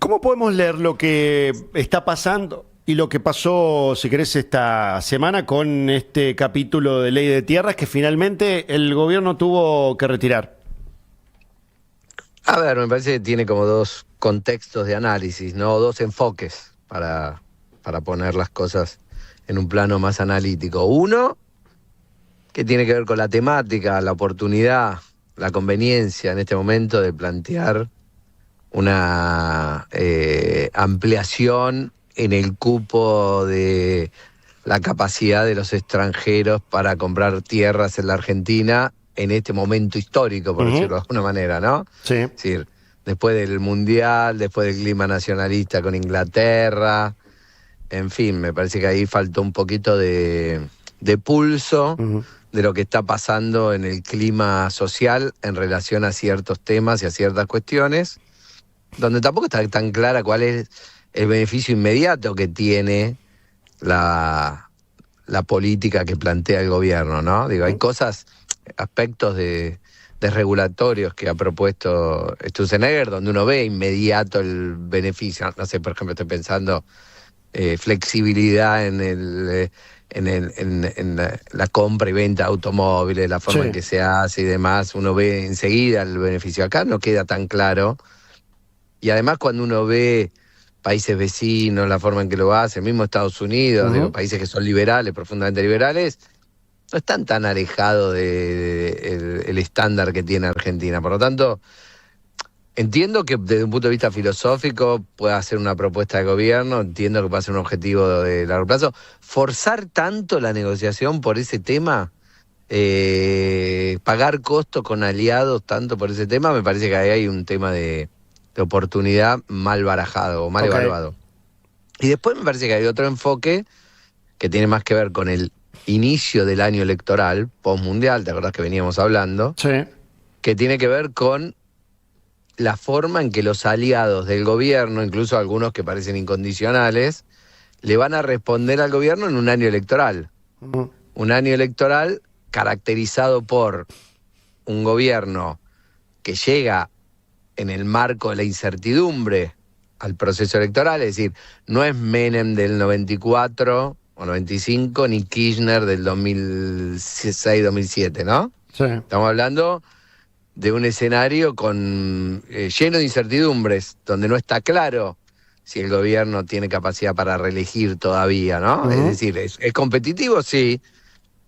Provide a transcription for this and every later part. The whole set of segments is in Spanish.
¿Cómo podemos leer lo que está pasando y lo que pasó, si querés, esta semana con este capítulo de Ley de Tierras que finalmente el gobierno tuvo que retirar? A ver, me parece que tiene como dos contextos de análisis, ¿no? Dos enfoques para poner las cosas en un plano más analítico. Uno, que tiene que ver con la temática, la oportunidad, la conveniencia en este momento de plantear una ampliación en el cupo de la capacidad de los extranjeros para comprar tierras en la Argentina en este momento histórico, por decirlo de alguna manera, ¿no? Sí. Es decir, después del Mundial, después del clima nacionalista con Inglaterra, en fin, me parece que ahí faltó un poquito de pulso de lo que está pasando en el clima social en relación a ciertos temas y a ciertas cuestiones, donde tampoco está tan clara cuál es el beneficio inmediato que tiene la política que plantea el gobierno, ¿no? Digo, hay cosas, aspectos de regulatorios que ha propuesto Sturzenegger, donde uno ve inmediato el beneficio. No sé, por ejemplo, estoy pensando flexibilidad en la compra y venta de automóviles, la forma en que se hace y demás. Uno ve enseguida el beneficio. Acá no queda tan claro. Y además cuando uno ve países vecinos, la forma en que lo hace, mismo Estados Unidos, digo, países que son liberales, profundamente liberales, no están tan alejados del estándar que tiene Argentina. Por lo tanto, entiendo que desde un punto de vista filosófico pueda ser una propuesta de gobierno, entiendo que pueda ser un objetivo de largo plazo. Forzar tanto la negociación por ese tema, pagar costos con aliados tanto por ese tema, me parece que ahí hay un tema de oportunidad mal barajado o mal evaluado. Y después me parece que hay otro enfoque que tiene más que ver con el inicio del año electoral, postmundial, ¿te acordás que veníamos hablando? Sí. Que tiene que ver con la forma en que los aliados del gobierno, incluso algunos que parecen incondicionales, le van a responder al gobierno en un año electoral. Un año electoral caracterizado por un gobierno que llega en el marco de la incertidumbre al proceso electoral, es decir, no es Menem del 94 o 95, ni Kirchner del 2006-2007, ¿no? Sí. Estamos hablando de un escenario lleno de incertidumbres, donde no está claro si el gobierno tiene capacidad para reelegir todavía, ¿no? Es decir, ¿es competitivo? Sí.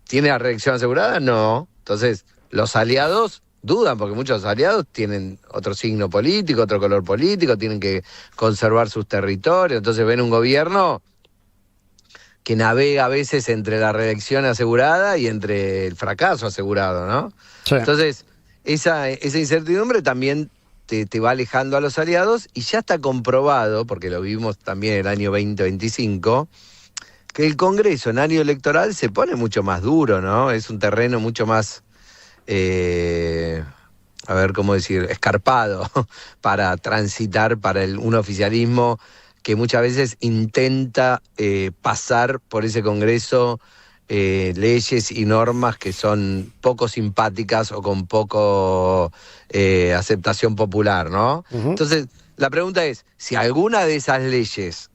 ¿Tiene la reelección asegurada? No. Entonces, los aliados dudan, porque muchos aliados tienen otro signo político, otro color político, tienen que conservar sus territorios, entonces ven un gobierno que navega a veces entre la reelección asegurada y entre el fracaso asegurado, ¿no? Sí. Entonces, esa incertidumbre también te va alejando a los aliados, y ya está comprobado, porque lo vimos también el año 2025, que el Congreso en año electoral se pone mucho más duro, ¿no? Es un terreno mucho más, a ver cómo decir, escarpado para transitar para un oficialismo que muchas veces intenta pasar por ese Congreso leyes y normas que son poco simpáticas o con poco aceptación popular, ¿no? Entonces, la pregunta es, si alguna de esas leyes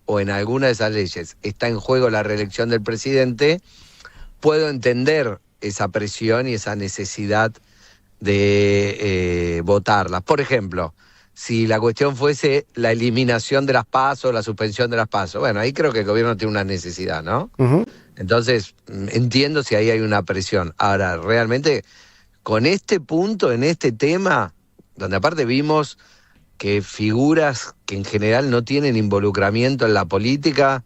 o en alguna de esas leyes está en juego la reelección del presidente, puedo entender esa presión y esa necesidad de votarlas. Por ejemplo, si la cuestión fuese la eliminación de las PASO, la suspensión de las PASO, bueno, ahí creo que el gobierno tiene una necesidad, ¿no? Entonces, entiendo si ahí hay una presión. Ahora, realmente, con este punto, en este tema, donde aparte vimos que figuras que en general no tienen involucramiento en la política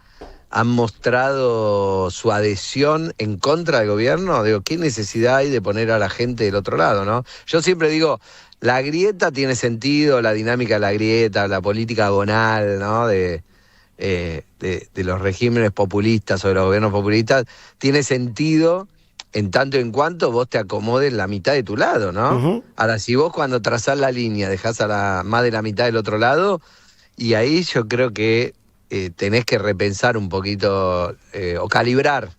han mostrado su adhesión en contra del gobierno, digo, ¿qué necesidad hay de poner a la gente del otro lado, no? Yo siempre digo, la grieta tiene sentido, la dinámica de la grieta, la política agonal, ¿no? De los regímenes populistas o de los gobiernos populistas, tiene sentido en tanto en cuanto vos te acomodes la mitad de tu lado, ¿no? Ahora, si vos cuando trazás la línea dejás a más de la mitad del otro lado, y ahí yo creo que tenés que repensar un poquito o calibrar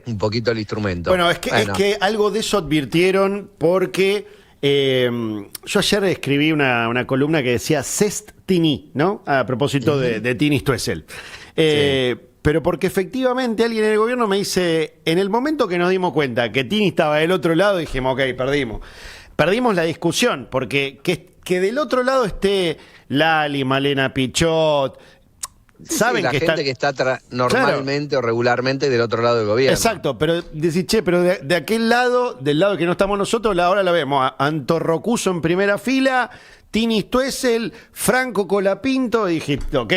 un poquito el instrumento. Bueno, es que algo de eso advirtieron porque Yo ayer escribí una columna que decía Cest Tini, ¿no? A propósito de Tini Stoessel. Pero porque efectivamente alguien en el gobierno me dice, en el momento que nos dimos cuenta que Tini estaba del otro lado, dijimos, ok, perdimos. Perdimos la discusión, porque que del otro lado esté Lali, Malena Pichot, saben la que gente que está normalmente o regularmente del otro lado del gobierno. Exacto, pero decís, che, pero de aquel lado, del lado que no estamos nosotros, ahora la vemos a Anto Rocuso en primera fila, Tini Stoessel, Franco Colapinto, y dije, ok,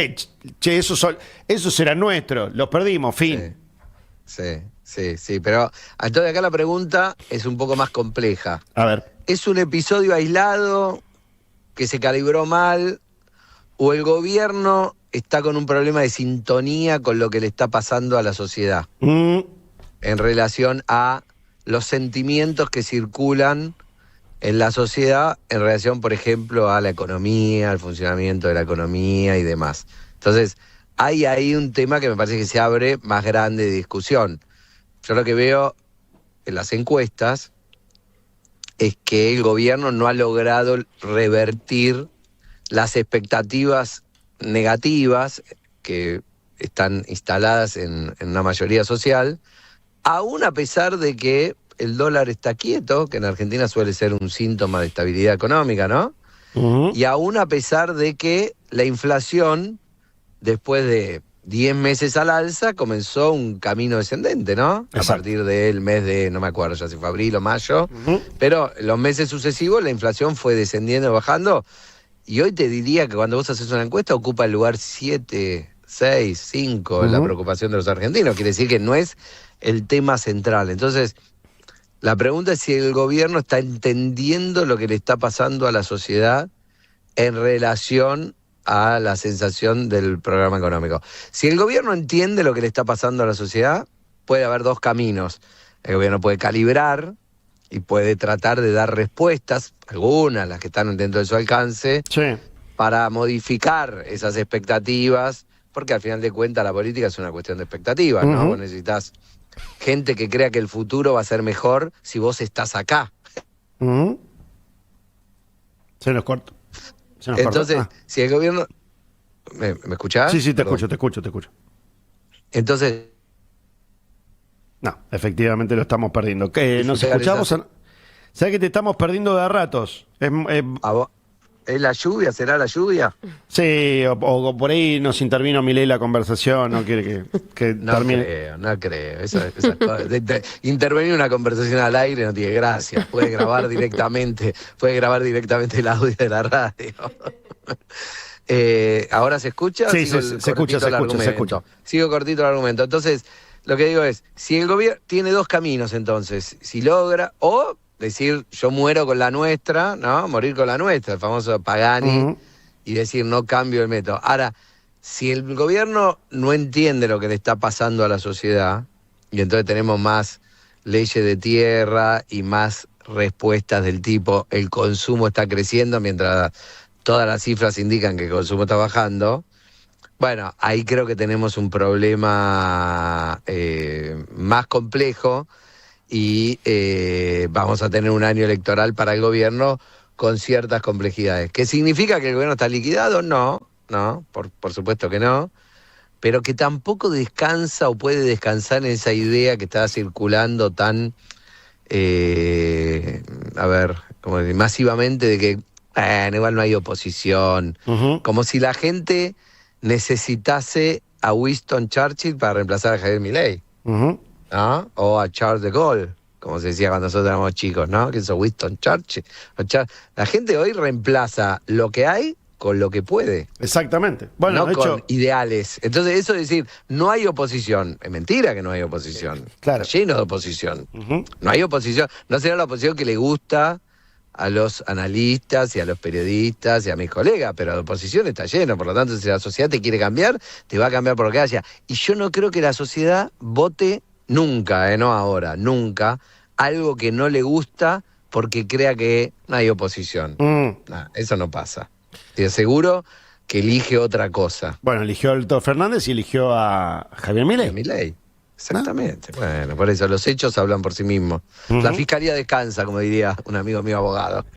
che, esos eran nuestros, los perdimos, fin. Sí, pero entonces acá la pregunta es un poco más compleja. A ver. ¿Es un episodio aislado que se calibró mal o el gobierno está con un problema de sintonía con lo que le está pasando a la sociedad en relación a los sentimientos que circulan en la sociedad en relación, por ejemplo, a la economía, al funcionamiento de la economía y demás? Entonces, hay ahí un tema que me parece que se abre más grande de discusión. Yo lo que veo en las encuestas es que el gobierno no ha logrado revertir las expectativas negativas que están instaladas en una mayoría social, aún a pesar de que el dólar está quieto, que en Argentina suele ser un síntoma de estabilidad económica, ¿no? Y aún a pesar de que la inflación, después de 10 meses al alza, comenzó un camino descendente, ¿no? Exacto. A partir del mes de, no me acuerdo ya si fue abril o mayo, pero los meses sucesivos la inflación fue descendiendo, bajando, y hoy te diría que cuando vos haces una encuesta ocupa el lugar 7, 6, 5 en la preocupación de los argentinos. Quiere decir que no es el tema central. Entonces, la pregunta es si el gobierno está entendiendo lo que le está pasando a la sociedad en relación a la sensación del programa económico. Si el gobierno entiende lo que le está pasando a la sociedad, puede haber dos caminos. El gobierno puede calibrar y puede tratar de dar respuestas, algunas, las que están dentro de su alcance, para modificar esas expectativas, porque al final de cuentas la política es una cuestión de expectativas, ¿no? Vos necesitas gente que crea que el futuro va a ser mejor si vos estás acá. Se nos corta. Entonces, si el gobierno... ¿Me escuchás? Sí, te escucho. Entonces... No, efectivamente lo estamos perdiendo. ¿Nos escuchamos? ¿Sabes que te estamos perdiendo de a ratos? ¿Es la lluvia? ¿Será la lluvia? Sí, o por ahí nos intervino Milei la conversación, no quiere que termine. No creo. Esas cosas. Intervenir una conversación al aire no tiene gracia. Puede grabar directamente el audio de la radio. ¿Ahora se escucha? Sí, se escucha. Sigo cortito el argumento. Entonces, lo que digo es, si el gobierno tiene dos caminos, entonces, si logra, o decir, yo muero con la nuestra, ¿no? Morir con la nuestra, el famoso Pagani, y decir, no cambio el método. Ahora, si el gobierno no entiende lo que le está pasando a la sociedad, y entonces tenemos más leyes de tierra y más respuestas del tipo, el consumo está creciendo mientras todas las cifras indican que el consumo está bajando, bueno, ahí creo que tenemos un problema más complejo, y vamos a tener un año electoral para el gobierno con ciertas complejidades. ¿Qué significa que el gobierno está liquidado? No, por supuesto que no, pero que tampoco descansa o puede descansar en esa idea que está circulando tan, como masivamente de que igual no hay oposición, como si la gente necesitase a Winston Churchill para reemplazar a Javier Milei. ¿No? O a Charles de Gaulle, como se decía cuando nosotros éramos chicos, ¿no? Que es Winston Churchill. La gente hoy reemplaza lo que hay con lo que puede. Exactamente. Bueno, no con ideales. Entonces, eso de decir, no hay oposición. Es mentira que no hay oposición. Claro. Está lleno de oposición. No hay oposición. No será la oposición que le gusta a los analistas y a los periodistas y a mis colegas, pero la oposición está lleno. Por lo tanto, si la sociedad te quiere cambiar, te va a cambiar por lo que haya. Y yo no creo que la sociedad vote nunca, no ahora, nunca, algo que no le gusta porque crea que no hay oposición. Eso no pasa. Te aseguro que elige otra cosa. Bueno, eligió a Alberto Fernández y eligió a Javier Milei. Exactamente. Bueno, por eso los hechos hablan por sí mismos. La fiscalía descansa, como diría un amigo mío abogado.